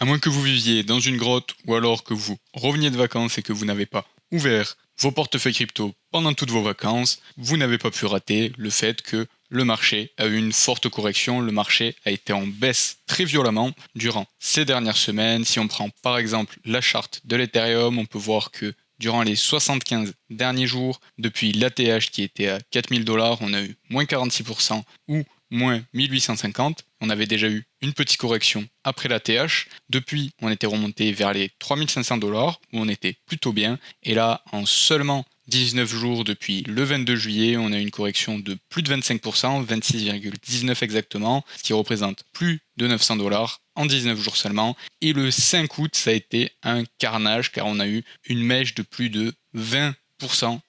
À moins que vous viviez dans une grotte ou alors que vous reveniez de vacances et que vous n'avez pas ouvert vos portefeuilles crypto pendant toutes vos vacances, vous n'avez pas pu rater le fait que le marché a eu une forte correction, le marché a été en baisse très violemment durant ces dernières semaines. Si on prend par exemple la charte de l'Ethereum, on peut voir que durant les 75 derniers jours, depuis l'ATH qui était à 4000$, on a eu moins 46% ou moins 1850. On avait déjà eu une petite correction après l'ATH. Depuis, on était remonté vers les 3500$, où on était plutôt bien. Et là, en seulement 19 jours depuis le 22 juillet, on a une correction de plus de 25%, 26,19 exactement, ce qui représente plus de 900$ en 19 jours seulement. Et le 5 août, ça a été un carnage car on a eu une mèche de plus de 20%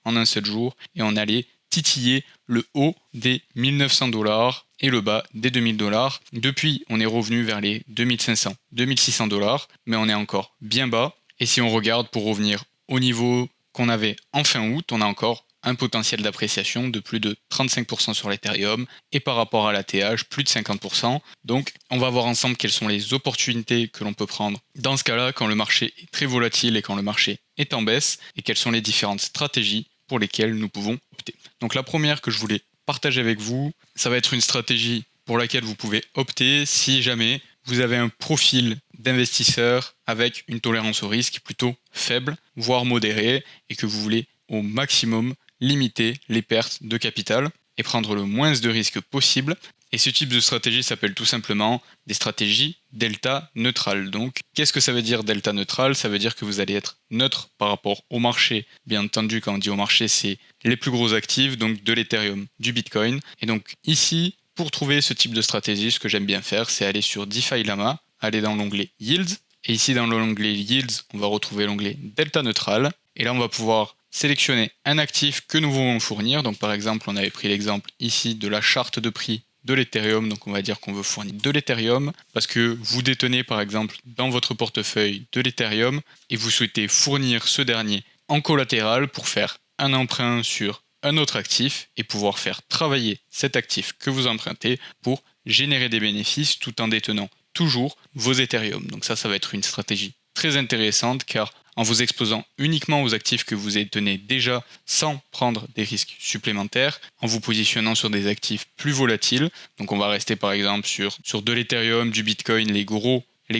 en un seul jour et on allait titiller le haut des 1900$ et le bas des 2000$. Depuis, on est revenu vers les 2500, 2600$, mais on est encore bien bas. Et si on regarde pour revenir au niveau qu'on avait en fin août, on a encore un potentiel d'appréciation de plus de 35% sur l'Ethereum et par rapport à l'ATH, plus de 50%. Donc, on va voir ensemble quelles sont les opportunités que l'on peut prendre dans ce cas-là quand le marché est très volatile et quand le marché est en baisse et quelles sont les différentes stratégies pour lesquelles nous pouvons opter. Donc, la première que je voulais partager avec vous, ça va être une stratégie pour laquelle vous pouvez opter si jamais vous avez un profil d'investisseur avec une tolérance au risque plutôt faible, voire modérée, et que vous voulez au maximum limiter les pertes de capital et prendre le moins de risques possible. Et ce type de stratégie s'appelle tout simplement des stratégies delta neutrales. Donc, qu'est-ce que ça veut dire delta neutral? Ça veut dire que vous allez être neutre par rapport au marché. Bien entendu, quand on dit au marché, c'est les plus gros actifs, donc de l'Ethereum, du Bitcoin. Et donc ici, pour trouver ce type de stratégie, ce que j'aime bien faire, c'est aller sur DeFi Lama, aller dans l'onglet Yields. Et ici, dans l'onglet Yields, on va retrouver l'onglet delta neutral. Et là, on va pouvoir sélectionner un actif que nous voulons fournir. Donc par exemple, on avait pris l'exemple ici de la charte de prix de l'Ethereum. Donc on va dire qu'on veut fournir de l'Ethereum parce que vous détenez par exemple dans votre portefeuille de l'Ethereum et vous souhaitez fournir ce dernier en collatéral pour faire un emprunt sur un autre actif et pouvoir faire travailler cet actif que vous empruntez pour générer des bénéfices tout en détenant toujours vos Ethereum. Donc ça va être une stratégie très intéressante car en vous exposant uniquement aux actifs que vous détenez déjà sans prendre des risques supplémentaires, en vous positionnant sur des actifs plus volatiles. Donc on va rester par exemple sur de l'Ethereum, du Bitcoin, les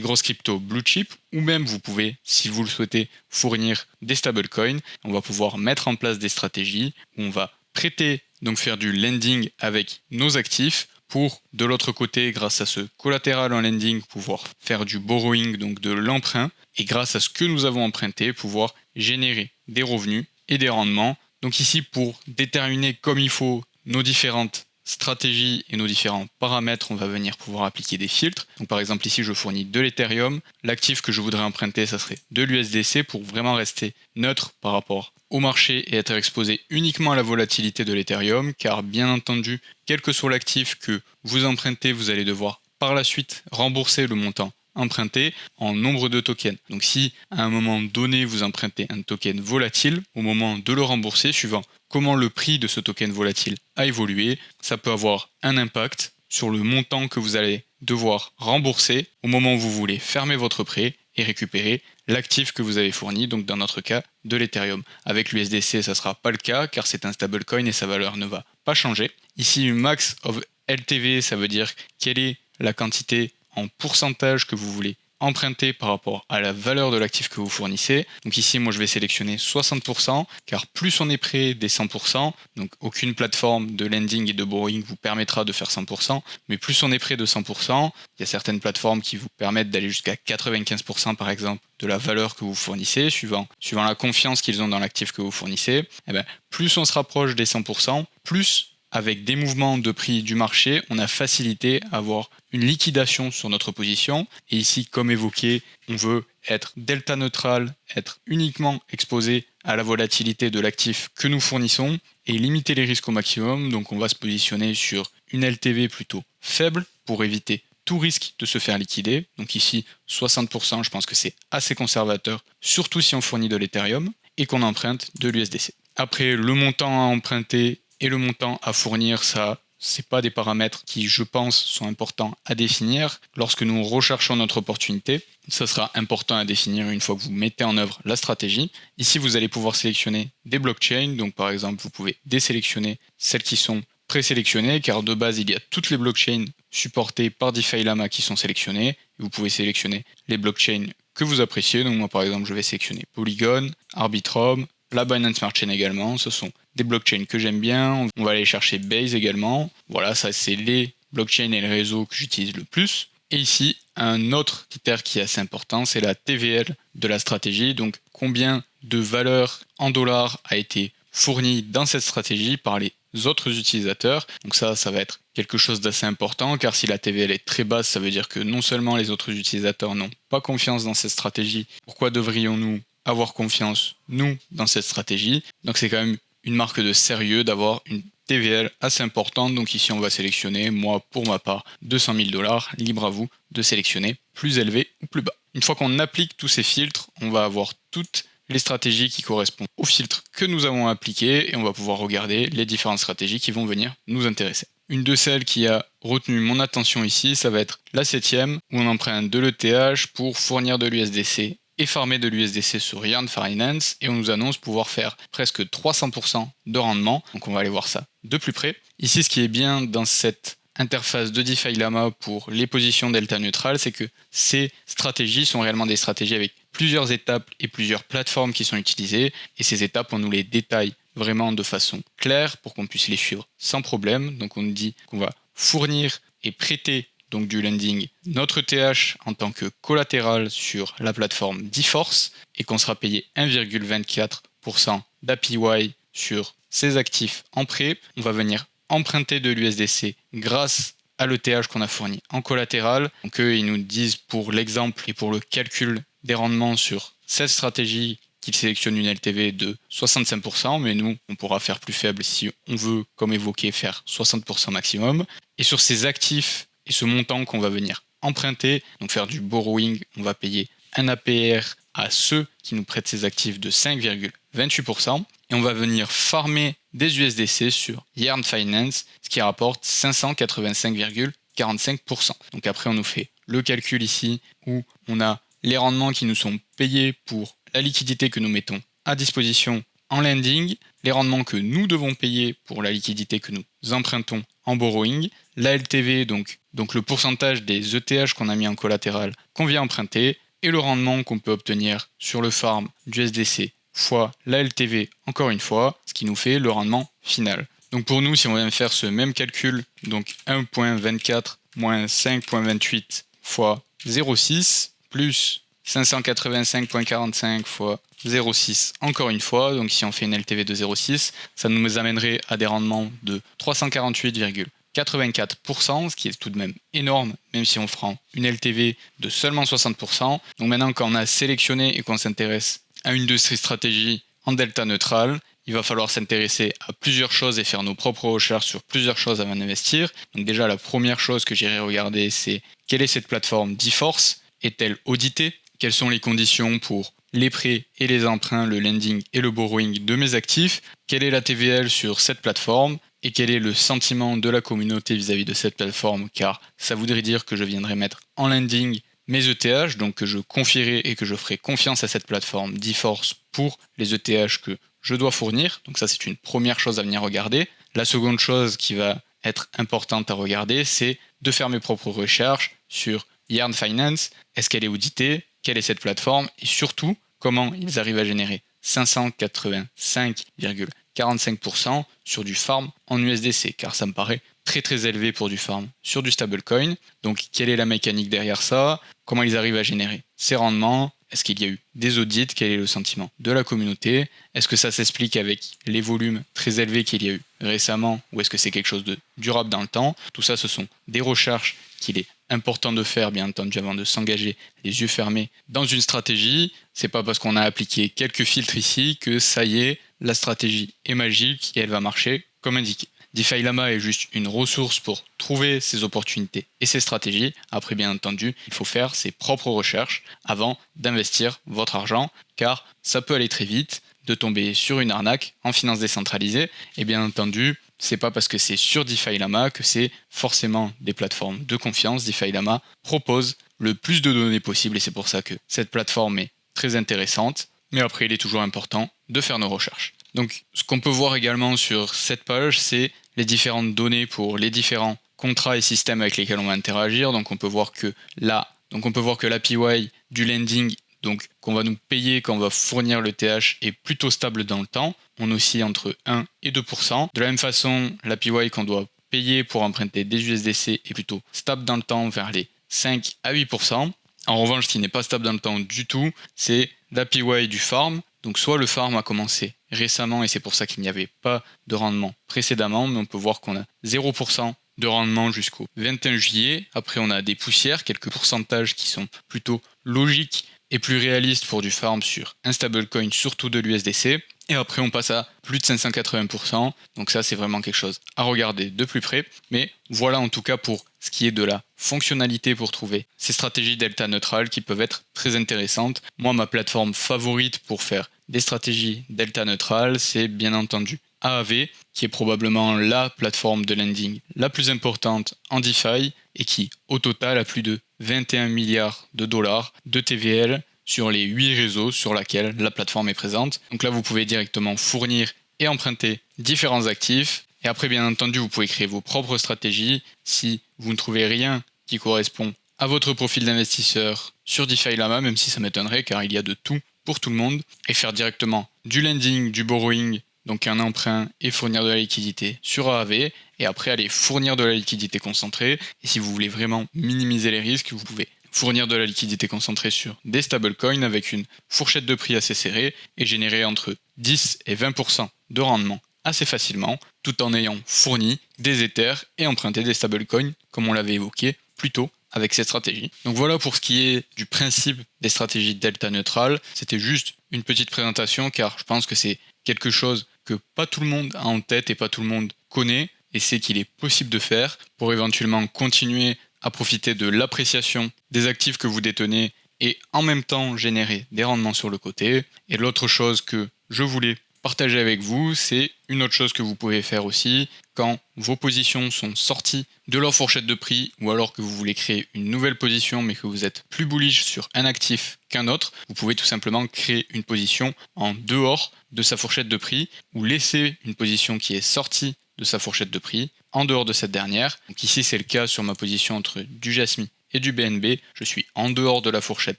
grosses cryptos blue chip, ou même vous pouvez, si vous le souhaitez, fournir des stablecoins. On va pouvoir mettre en place des stratégies où on va prêter, donc faire du lending avec nos actifs, pour, de l'autre côté, grâce à ce collatéral en lending, pouvoir faire du borrowing, donc de l'emprunt, et grâce à ce que nous avons emprunté, pouvoir générer des revenus et des rendements. Donc ici, pour déterminer comme il faut nos différentes stratégies et nos différents paramètres, on va venir pouvoir appliquer des filtres. Donc par exemple ici, je fournis de l'Ethereum. L'actif que je voudrais emprunter, ça serait de l'USDC pour vraiment rester neutre par rapport au marché et être exposé uniquement à la volatilité de l'Ethereum, car bien entendu, quel que soit l'actif que vous empruntez, vous allez devoir par la suite rembourser le montant emprunté en nombre de tokens. Donc si à un moment donné vous empruntez un token volatile, au moment de le rembourser, suivant comment le prix de ce token volatile a évolué, ça peut avoir un impact sur le montant que vous allez devoir rembourser au moment où vous voulez fermer votre prêt et récupérer l'actif que vous avez fourni, donc dans notre cas de l'Ethereum. Avec l'USDC, ça ne sera pas le cas car c'est un stablecoin et sa valeur ne va pas changer. Ici, max of LTV, ça veut dire quelle est la quantité en pourcentage que vous voulez emprunter par rapport à la valeur de l'actif que vous fournissez. Donc ici, moi, je vais sélectionner 60%, car plus on est près des 100%, donc aucune plateforme de lending et de borrowing vous permettra de faire 100%, mais plus on est près de 100%, il y a certaines plateformes qui vous permettent d'aller jusqu'à 95% par exemple de la valeur que vous fournissez, suivant la confiance qu'ils ont dans l'actif que vous fournissez. Et bien, plus on se rapproche des 100%, plus avec des mouvements de prix du marché, on a facilité à avoir une liquidation sur notre position. Et ici, comme évoqué, on veut être delta neutral, être uniquement exposé à la volatilité de l'actif que nous fournissons et limiter les risques au maximum. Donc on va se positionner sur une LTV plutôt faible pour éviter tout risque de se faire liquider. Donc ici, 60%, je pense que c'est assez conservateur, surtout si on fournit de l'Ethereum et qu'on emprunte de l'USDC. Après, le montant à emprunter et le montant à fournir, ça c'est pas des paramètres qui, je pense, sont importants à définir. Lorsque nous recherchons notre opportunité, ça sera important à définir une fois que vous mettez en œuvre la stratégie. Ici, vous allez pouvoir sélectionner des blockchains. Donc, par exemple, vous pouvez désélectionner celles qui sont présélectionnées, car de base, il y a toutes les blockchains supportées par DeFi Llama qui sont sélectionnées. Vous pouvez sélectionner les blockchains que vous appréciez. Donc, moi, par exemple, je vais sélectionner Polygon, Arbitrum, la Binance Smart Chain également. Ce sont des blockchains que j'aime bien. On va aller chercher Base également. Voilà, ça, c'est les blockchains et les réseaux que j'utilise le plus. Et ici, un autre critère qui est assez important, c'est la TVL de la stratégie. Donc, combien de valeur en dollars a été fournie dans cette stratégie par les autres utilisateurs. Donc ça va être quelque chose d'assez important, car si la TVL est très basse, ça veut dire que non seulement les autres utilisateurs n'ont pas confiance dans cette stratégie, pourquoi devrions-nous avoir confiance, nous, dans cette stratégie? Donc c'est quand même une marque de sérieux d'avoir une TVL assez importante. Donc ici, on va sélectionner, moi, pour ma part, 200 000 $. Libre à vous de sélectionner plus élevé ou plus bas. Une fois qu'on applique tous ces filtres, on va avoir toutes les stratégies qui correspondent aux filtres que nous avons appliqués et on va pouvoir regarder les différentes stratégies qui vont venir nous intéresser. Une de celles qui a retenu mon attention ici, ça va être la 7e, où on emprunte de l'ETH pour fournir de l'USDC et farmer de l'USDC sur Yarn Finance, et on nous annonce pouvoir faire presque 300% de rendement. Donc on va aller voir ça de plus près. Ici, ce qui est bien dans cette interface de DeFi Llama pour les positions delta neutrales, c'est que ces stratégies sont réellement des stratégies avec plusieurs étapes et plusieurs plateformes qui sont utilisées, et ces étapes, on nous les détaille vraiment de façon claire pour qu'on puisse les suivre sans problème. Donc on nous dit qu'on va fournir et prêter donc du lending notre ETH en tant que collatéral sur la plateforme DeForce et qu'on sera payé 1,24% d'APY sur ces actifs en prêt. On va venir emprunter de l'USDC grâce à l'ETH qu'on a fourni en collatéral. Donc eux, ils nous disent pour l'exemple et pour le calcul des rendements sur cette stratégie qu'ils sélectionnent une LTV de 65%, mais nous, on pourra faire plus faible si on veut, comme évoqué, faire 60% maximum. Et sur ces actifs et ce montant qu'on va venir emprunter, donc faire du borrowing, on va payer un APR à ceux qui nous prêtent ces actifs de 5,28%, et on va venir farmer des USDC sur Yarn Finance, ce qui rapporte 585,45%. Donc après, on nous fait le calcul ici, où on a les rendements qui nous sont payés pour la liquidité que nous mettons à disposition en lending, les rendements que nous devons payer pour la liquidité que nous empruntons en borrowing, la LTV, donc le pourcentage des ETH qu'on a mis en collatéral qu'on vient emprunter, et le rendement qu'on peut obtenir sur le farm du SDC fois la LTV encore une fois, ce qui nous fait le rendement final. Donc pour nous, si on vient faire ce même calcul, donc 1.24 moins 5.28 fois 0,6 plus 585.45 fois 0,6 encore une fois, donc si on fait une LTV de 0,6, ça nous amènerait à des rendements de 348,84%, ce qui est tout de même énorme, même si on prend une LTV de seulement 60%. Donc maintenant, quand on a sélectionné et qu'on s'intéresse à une de ces stratégies en delta neutral, il va falloir s'intéresser à plusieurs choses et faire nos propres recherches sur plusieurs choses avant d'investir. Donc déjà, la première chose que j'irai regarder, c'est quelle est cette plateforme DeForce? Est-elle auditée? Quelles sont les conditions pour les prêts et les emprunts, le lending et le borrowing de mes actifs? Quelle est la TVL sur cette plateforme? Et quel est le sentiment de la communauté vis-à-vis de cette plateforme? Car ça voudrait dire que je viendrais mettre en lending mes ETH, donc que je confierai et que je ferai confiance à cette plateforme DeForce pour les ETH que je dois fournir. Donc ça, c'est une première chose à venir regarder. La seconde chose qui va être importante à regarder, c'est de faire mes propres recherches sur Yarn Finance. Est-ce qu'elle est auditée? Quelle est cette plateforme? Et surtout, comment ils arrivent à générer 585,45% sur du farm en USDC, car ça me paraît très très élevé pour du farm sur du stablecoin. Donc quelle est la mécanique derrière ça? Comment ils arrivent à générer ces rendements? Est-ce qu'il y a eu des audits? Quel est le sentiment de la communauté? Est-ce que ça s'explique avec les volumes très élevés qu'il y a eu récemment, ou est-ce que c'est quelque chose de durable dans le temps? Tout ça, ce sont des recherches qu'il est important de faire, bien entendu, avant de s'engager les yeux fermés dans une stratégie. C'est pas parce qu'on a appliqué quelques filtres ici que ça y est, la stratégie est magique et elle va marcher comme indiqué. DeFi Llama est juste une ressource pour trouver ses opportunités et ses stratégies. Après, bien entendu, il faut faire ses propres recherches avant d'investir votre argent, car ça peut aller très vite. de tomber sur une arnaque en finance décentralisée. Et bien entendu, c'est pas parce que c'est sur DeFi Lama que c'est forcément des plateformes de confiance. DeFi Lama propose le plus de données possible et c'est pour ça que cette plateforme est très intéressante. Mais après, il est toujours important de faire nos recherches. Donc, ce qu'on peut voir également sur cette page, c'est les différentes données pour les différents contrats et systèmes avec lesquels on va interagir. Donc, on peut voir que l'API du lending, donc qu'on va nous payer quand on va fournir le TH, est plutôt stable dans le temps. On oscille entre 1 et 2%. De la même façon, l'API qu'on doit payer pour emprunter des USDC est plutôt stable dans le temps, vers les 5 à 8%. En revanche, ce qui n'est pas stable dans le temps du tout, c'est l'API du farm. Donc soit le farm a commencé récemment et c'est pour ça qu'il n'y avait pas de rendement précédemment, mais on peut voir qu'on a 0% de rendement jusqu'au 21 juillet. Après, on a des poussières, quelques pourcentages qui sont plutôt logiques et plus réalistes pour du farm sur un stablecoin, surtout de l'USDC. Et après, on passe à plus de 580%. Donc ça, c'est vraiment quelque chose à regarder de plus près. Mais voilà en tout cas pour ce qui est de la fonctionnalité pour trouver ces stratégies delta neutrales qui peuvent être très intéressantes. Moi, ma plateforme favorite pour faire des stratégies delta neutrales, c'est bien entendu Aave, qui est probablement la plateforme de lending la plus importante en DeFi et qui, au total, a plus de 21 milliards de dollars de TVL sur les 8 réseaux sur lesquels la plateforme est présente. Donc là, vous pouvez directement fournir et emprunter différents actifs. Et après, bien entendu, vous pouvez créer vos propres stratégies. Si vous ne trouvez rien qui correspond à votre profil d'investisseur sur DeFi Lama, même si ça m'étonnerait car il y a de tout pour tout le monde, et faire directement du lending, du borrowing, donc un emprunt et fournir de la liquidité sur Aave, et après aller fournir de la liquidité concentrée. Et si vous voulez vraiment minimiser les risques, vous pouvez fournir de la liquidité concentrée sur des stablecoins avec une fourchette de prix assez serrée et générer entre 10 et 20% de rendement assez facilement, tout en ayant fourni des Ethers et emprunté des stablecoins, comme on l'avait évoqué plus tôt avec cette stratégie. Donc voilà pour ce qui est du principe des stratégies delta neutrales. C'était juste une petite présentation car je pense que c'est quelque chose que pas tout le monde a en tête et pas tout le monde connaît, et c'est qu'il est possible de faire pour éventuellement continuer à profiter de l'appréciation des actifs que vous détenez et en même temps générer des rendements sur le côté. Et l'autre chose que je voulais partager avec vous, c'est une autre chose que vous pouvez faire aussi quand vos positions sont sorties de leur fourchette de prix ou alors que vous voulez créer une nouvelle position mais que vous êtes plus bullish sur un actif qu'un autre. Vous pouvez tout simplement créer une position en dehors de sa fourchette de prix ou laisser une position qui est sortie de sa fourchette de prix en dehors de cette dernière. Donc ici, c'est le cas sur ma position entre du Jasmy et du BNB. Je suis en dehors de la fourchette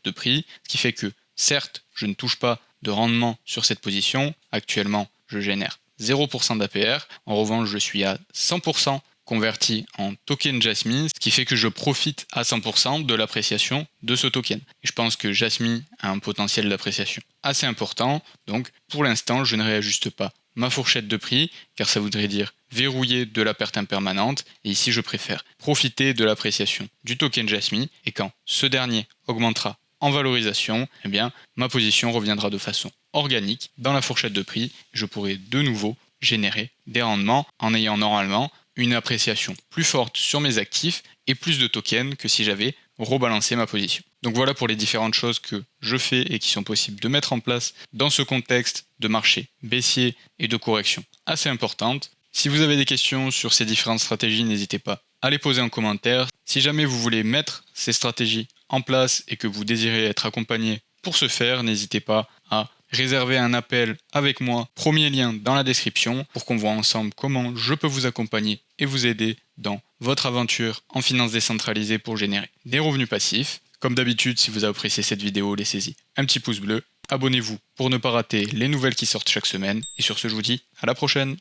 de prix, ce qui fait que certes, je ne touche pas de rendement sur cette position. Actuellement, je génère 0% d'APR. En revanche, je suis à 100% converti en token Jasmy, ce qui fait que je profite à 100% de l'appréciation de ce token. Et je pense que Jasmy a un potentiel d'appréciation assez important. Donc, pour l'instant, je ne réajuste pas ma fourchette de prix, car ça voudrait dire verrouiller de la perte impermanente. Et ici, je préfère profiter de l'appréciation du token Jasmy. Et quand ce dernier augmentera en valorisation, eh bien, ma position reviendra de façon organique dans la fourchette de prix. Je pourrai de nouveau générer des rendements en ayant normalement une appréciation plus forte sur mes actifs et plus de tokens que si j'avais rebalancé ma position. Donc voilà pour les différentes choses que je fais et qui sont possibles de mettre en place dans ce contexte de marché baissier et de correction assez importante. Si vous avez des questions sur ces différentes stratégies, n'hésitez pas à les poser en commentaire. Si jamais vous voulez mettre ces stratégies en place et que vous désirez être accompagné pour ce faire, n'hésitez pas à réserver un appel avec moi. Premier lien dans la description pour qu'on voit ensemble comment je peux vous accompagner et vous aider dans votre aventure en finance décentralisée pour générer des revenus passifs. Comme d'habitude, si vous avez apprécié cette vidéo, laissez-y un petit pouce bleu. Abonnez-vous pour ne pas rater les nouvelles qui sortent chaque semaine. Et sur ce, je vous dis à la prochaine.